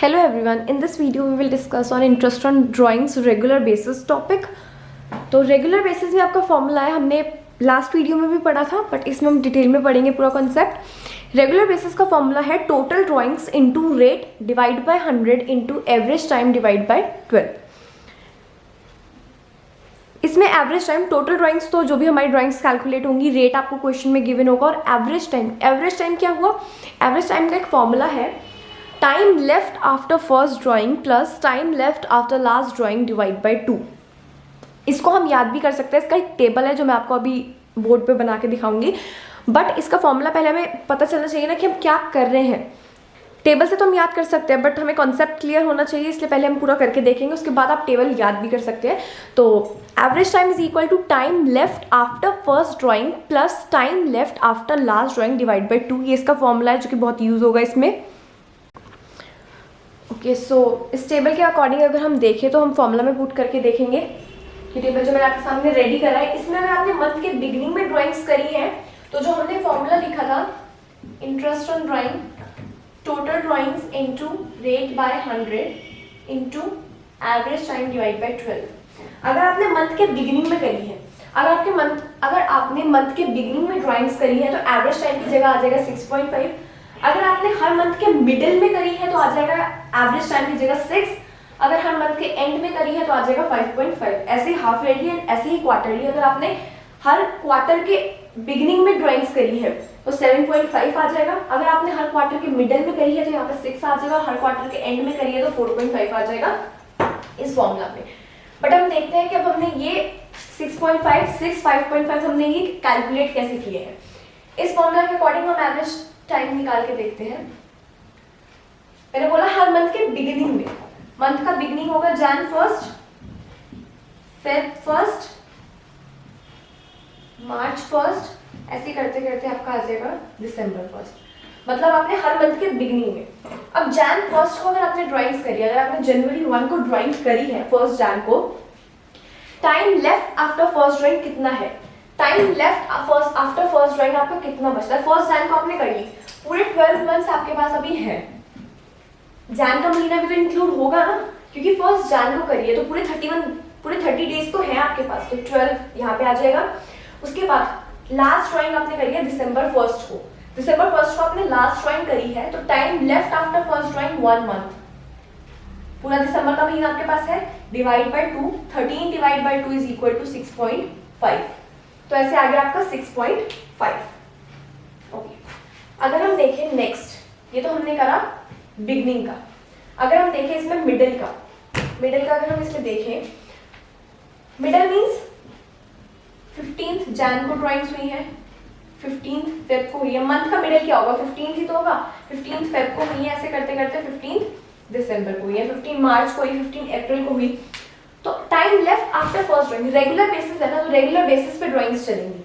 Hello everyone, in this video we will discuss on interest on drawings regular basis topic। तो regular basis में आपका formula है, हमने last video में भी पढ़ा था बट इसमें हम डिटेल में पढ़ेंगे पूरा कॉन्सेप्ट। रेगुलर बेसिस का फॉर्मूला है total drawings into rate divide by 100 into average time divide by 12। इसमें एवरेज टाइम, टोटल ड्राइंग्स तो जो भी हमारी ड्राइंग्स कैलकुलेट होंगी, रेट आपको क्वेश्चन में गिवन होगा, और एवरेज टाइम क्या हुआ? एवरेज टाइम का एक फॉर्मूला है time left after first drawing plus time left after last drawing divide by 2। इसको हम याद भी कर सकते हैं, इसका एक टेबल है जो मैं आपको अभी बोर्ड पे बना के दिखाऊंगी, बट इसका फॉर्मूला पहले हमें पता चलना चाहिए ना कि हम क्या कर रहे हैं। टेबल से तो हम याद कर सकते हैं बट हमें कॉन्सेप्ट क्लियर होना चाहिए, इसलिए पहले हम पूरा करके देखेंगे, उसके बाद आप टेबल याद भी कर सकते हैं। तो average time is equal to time left after first drawing plus time left after last drawing divide by 2। ये इसका फॉर्मूला है जो कि बहुत यूज होगा इसमें। ओके, सो इस टेबल के अकॉर्डिंग अगर हम देखें तो हम फॉर्मूला में पुट करके देखेंगे। ये टेबल जो मैंने आपके सामने रेडी करा है, इसमें अगर आपने मंथ के बिगिनिंग में ड्राइंग्स करी है तो जो हमने फॉर्मूला लिखा था interest on drawing total drawings into rate by 100 into average time divide by 12। अगर आपने मंथ के बिगिनिंग में करी है, अगर आपने मंथ के बिगिनिंग में ड्राइंग्स करी है तो एवरेज टाइम की जगह आ जाएगा 6.5। अगर आपने हर मंथ के मिडिल में करी है तो आ जाएगा एवरेज टाइम की जगह 6। अगर हर मंथ के एंड में करी है तो आ जाएगा 5.5। ऐसे ही हाफ ईयरली एंड ऐसे ही क्वार्टरली, अगर आपने हर क्वार्टर के बिगिनिंग में ड्राइंग्स करी है तो 7.5 आ जाएगा। अगर आपने हर क्वार्टर के मिडिल में करी है तो यहाँ पे 6 आ जाएगा, हर क्वार्टर के एंड में करी है तो 4.5 आ जाएगा इस फॉर्मूला में। बट हम देखते हैं कि अब हमने ये 6.5, 6, 5.5 हमने ये कैलकुलेट कैसे किए हैं। इस फॉर्मूला के अकॉर्डिंग हम एवरेज टाइम निकाल के देखते हैं। मैंने बोला हर मंथ के बिगिनिंग में, मंथ का बिगिनिंग होगा जैन 1st, फेब 1st, मार्च 1st, ऐसे करते करते आपका आ जाएगा दिसंबर 1st। मतलब आपने हर मंथ के बिगिनिंग में। अब जैन 1st को अगर आपने ड्राइंग्स करी है, अगर आपने जनवरी 1 को ड्राइंग करी है 1 जैन को, time left after first drawing कितना है? Time left after first drawing आपका कितना बचता है? 1 जैन को आपने कर ली, पूरे 12 मंथ्स आपके पास अभी है। जैन का महीना भी तो इंक्लूड होगा ना, क्योंकि 1 जैन को करिए तो पूरे 30 डेज तो है आपके पास, तो 12 यहाँ पे आ जाएगा। उसके बाद लास्ट ड्राइंग आपने करी है दिसंबर 1st को, दिसंबर 1st को आपने लास्ट ड्राइंग करी है तो time left after first drawing 1 month, पूरा दिसंबर का महीना आपके पास है, divide by 2, 13 divide by 2 is equal to 6.5। तो ऐसे आ गया आपका 6.5। ओके, अगर हम देखें नेक्स्ट, ये तो हमने करा बिगनिंग का। अगर हम देखें इसमें मिडिल का अगर हम इसमें देखें, मिडिल मींस 15th जैन को ड्राइंग्स हुई है, 15th फेब को हुई है। मंथ का मिडिल क्या होगा? 15th ही तो होगा। 15th फेब को हुई है, ऐसे करते करते 15th दिसंबर को हुई है, 15 मार्च को हुई, 15 अप्रैल को हुई। तो time left after first drawing, regular basis है ना, तो रेगुलर बेसिस पे ड्राइंग्स चलेंगी।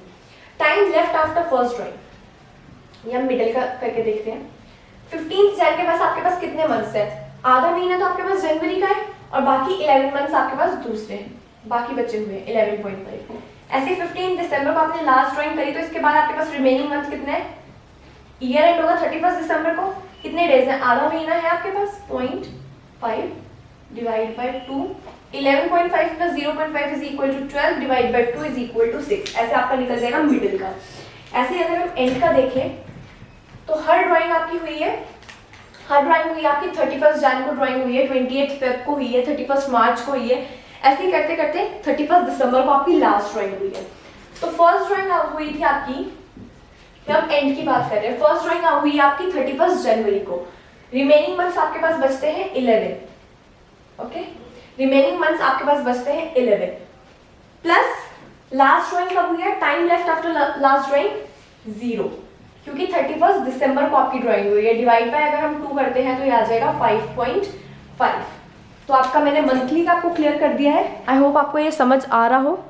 Time left after first drawing, या मिडिल का करके देखते हैं। 15th जैन के पास आपके पास कितने मंथ्स है? आधा महीना तो आपके पास जनवरी का है और बाकी 11 मंथ्स आपके पास दूसरे हैं, बाकी बचे हुए 11.5। ऐसे 15 दिसंबर को आपने लास्ट ड्राइंग करी तो इसके बाद आपके पास रिमेनिंग मंथ कितने हैं? ईयर एंड होगा 31 दिसंबर को, कितने डेज है? आधा महीना है आपके पास, 0.5 divide by 2, 11.5 plus 0.5 is equal to 12 divide by 2 is equal to 6। ऐसे आपका निकल जाएगा मिडिल का। ऐसे अगर हम एंड का देखें तो हर ड्राइंग आपकी हुई है, हर ड्राइंग हुई आपकी 31 जैन को ड्राइंग हुई है, 28 फेब को हुई है, 31 मार्च को हुई है, ऐसे ही करते करते 31 दिसंबर को आपकी लास्ट ड्राइंग हुई है। तो फर्स्ट ड्राइंग हुई थी आपकी, हम एंड की बात कर रहे हैं, फर्स्ट ड्राइंग हुई है आपकी 31 जनवरी को। रिमेनिंग मंथ्स आपके पास बचते हैं 11। ओके, रिमेनिंग मंथ्स आपके पास बचते हैं 11 प्लस लास्ट ड्राइंग कब हुई है? Time left after last drawing 0, क्योंकि 31 दिसंबर को आपकी ड्राइंग हुई है। डिवाइड बाय अगर हम 2 करते हैं तो ये आ जाएगा 5.5। तो आपका मैंने मंथली का आपको क्लियर कर दिया है। आई होप आपको ये समझ आ रहा हो।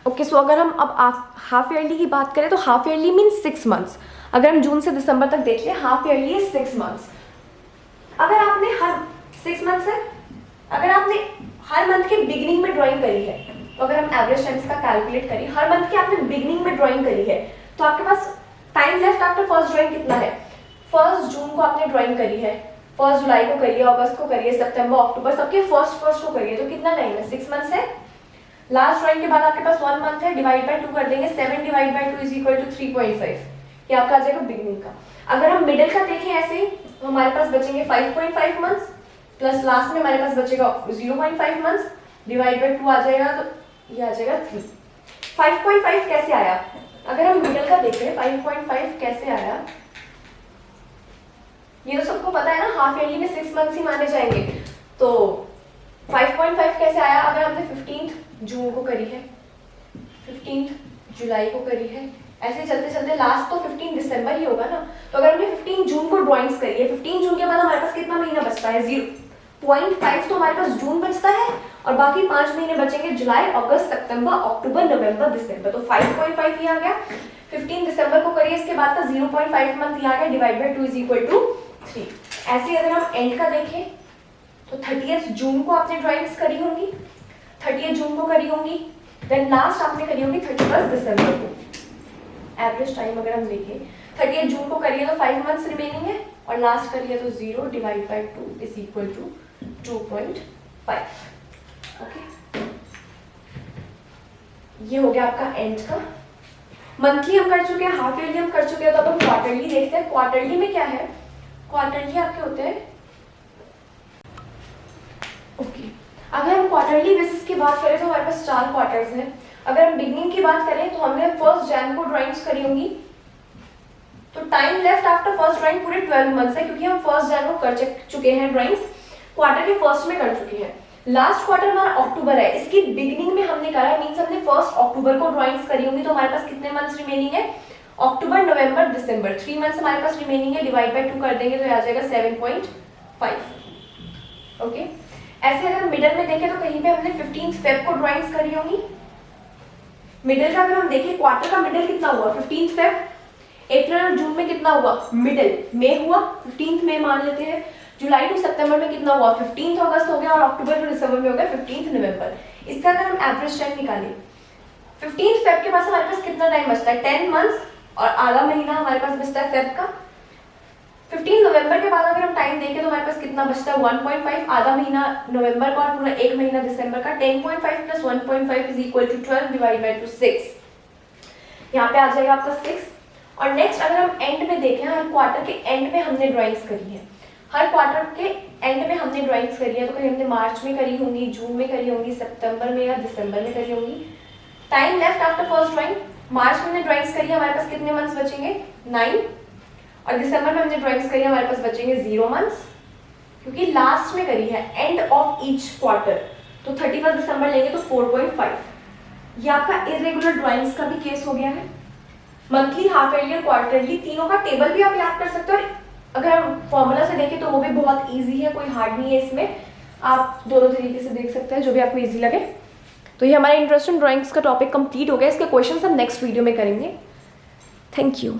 ओके, सो अगर हम अब हाफ ईयरली की बात करें तो हाफ ईयरली मीन्स 6 मंथ्स। अगर हम जून से दिसंबर तक देख लें, हाफ ईयरली है 6 मंथ्स। अगर आपने हर 6 मंथ्स है, अगर आपने हर मंथ के बिगिनिंग में ड्राइंग करी है तो अगर हम एवरेज टाइम्स का कैलकुलेट करें, हर मंथ की आपने बिगिनिंग में ड्राइंग करी है तो आपके पास time left after first drawing कितना है? 1 जून को आपने आपने ड्राइंग करी है, 1 जुलाई को करिए, अगस्त को करिए, सितंबर, अक्टूबर, सबके फर्स्ट को करिए, तो कितना टाइम है, 6 मंथ्स है। लास्ट ड्राइंग के बाद आपके पास 1 मंथ है, डिवाइड बाय 2 कर देंगे, 7 divide by 2 is equal to 3.5, ये आपका आ जाएगा बिगनिंग का। अगर हम मिडिल का देखें ऐसे ही, तो हमारे पास बचेंगे 5.5 मंथ्स, प्लस लास्ट में हमारे पास बचेगा 0.5 मंथ्स, डिवाइड बाय 2 आ जाएगा, तो ये आ जाएगा 3। 5.5 कैसे आया, अगर हम मिडिल का देखें 5.5 कैसे आया, ये तो सबको पता है ना, हाफ ईयरली में 6 मंथ्स ही माने जाएंगे। तो 5.5 कैसे आया, अगर हमने 15 जून को करी है, 15 जुलाई को करी है, ऐसे चलते चलते लास्ट तो 15 दिसंबर ही होगा ना। तो अगर हमने 15 जून को ड्राइंग्स करी है, 15 जून के बाद हमारे पास कितना महीना बचता है, 0.5 तो हमारे पास जून बचता है, और बाकी 5 महीने बचेंगे, जुलाई, अगस्त, सितंबर, अक्टूबर, नवंबर, दिसंबर। तो 5.5 ही आ गया। 15 दिसंबर को करिए, इसके बाद का 0.5 मंथ ही आ गया, divide by 2 is equal to 3। ऐसे अगर हम एंड का देखें तो 30 जून को आपने ड्राइंग्स करी होंगी, 30 जून को करी होंगी, देन लास्ट आपने करी होगी 31 दिसंबर को। एवरेज टाइम अगर हम देखें, 30 जून को करिए तो 5 मंथ्स रिमेनिंग है, और लास्ट करिए तो 0 divide by 2 is equal to 2.5। Okay, ये हो गया आपका एंड का। मंथली हम कर चुके हैं, हाफ ईयरली हम कर चुके हैं, तो अब हम क्वार्टरली देखते हैं। क्वार्टरली में क्या है, क्वार्टरली आपके होते हैं, ओके, अगर हम क्वार्टरली बेसिस की बात करें तो हमारे पास 4 क्वार्टर्स हैं। अगर हम बिगनिंग की बात करें तो हमने 1 जन को ड्राइंग्स करी होंगी, तो time left after first drawing पूरे 12 मंथ्स है, क्योंकि हम 1 जन को कर चुके हैं ड्राइंग्स, क्वार्टर के फर्स्ट में कर चुके हैं। लास्ट क्वार्टर हमारा अक्टूबर है, इसकी बिगनिंग में हमने करा है, मींस हमने 1 अक्टूबर को ड्राइंग्स करी होंगी, तो हमारे पास कितने मंथ्स रिमेनिंग है, अक्टूबर, नवंबर, दिसंबर, 3 मंथ्स हमारे पास रिमेनिंग है, डिवाइड बाय 2 कर देंगे तो ये आ जाएगा 7.5। ओके, ऐसे अगर मिडल में देखें तो कहीं पे हमने 15 फेब को ड्राइंग्स करी होंगी। मिडल का अगर हम देखें, क्वार्टर का मिडल कितना हुआ, 15 फेब, अप्रैल और जून में कितना हुआ, मिडल मई हुआ, 15 मई मान लेते हैं। जुलाई टू सितंबर में कितना हुआ, 15 अगस्त हो गया, और अक्टूबर टू दिसंबर में हो गया 15 नवंबर। इसका अगर हम एवरेज टाइम निकालें, 15 फेब के पास हमारे पास कितना टाइम बचता है, 10 मंथ्स, और आधा महीना हमारे पास बचता है फेब का। 15 नवंबर के बाद अगर हम टाइम देखें तो हमारे पास कितना बचता है, 1.5, आधा महीना नवंबर का और पूरा 1 महीना दिसंबर का। 10.5 plus 1.5 is equal to 12 divide by 2 6, यहाँ पे आ जाएगा आपका 6। और नेक्स्ट अगर हम एंड में देखें, हर क्वार्टर के एंड में हमने ड्राइंग्स करी है, हर क्वार्टर के एंड में हमने ड्राइंग्स करी है, तो कहीं हमने मार्च में करी होंगी, जून में करी होंगी, सितंबर में या दिसंबर में करी होंगी। Time left after first drawing, मार्च में हमने ड्राइंग्स करी है, हमारे पास कितने मंथ्स बचेंगे, 9, और दिसंबर में हमने ड्राइंग्स करी है, हमारे पास बचेंगे 0 मंथ्स, क्योंकि लास्ट में करी है, एंड ऑफ ईच क्वार्टर, तो 31 दिसंबर लेंगे तो 4.5। ये आपका इरेगुलर ड्राइंग्स का भी केस हो गया है। मंथली, हाफ ईयरली, क्वार्टरली, तीनों का टेबल भी आप याद कर सकते हो, और अगर हम फॉर्मूला से देखें तो वो भी बहुत इजी है, कोई हार्ड नहीं है इसमें, आप दोनों तरीके से देख सकते हैं, जो भी आपको इजी लगे। तो ये हमारा इंटरेस्ट इन ड्राइंग्स का टॉपिक कंप्लीट हो गया। इसके क्वेश्चंस हम नेक्स्ट वीडियो में करेंगे। Thank you.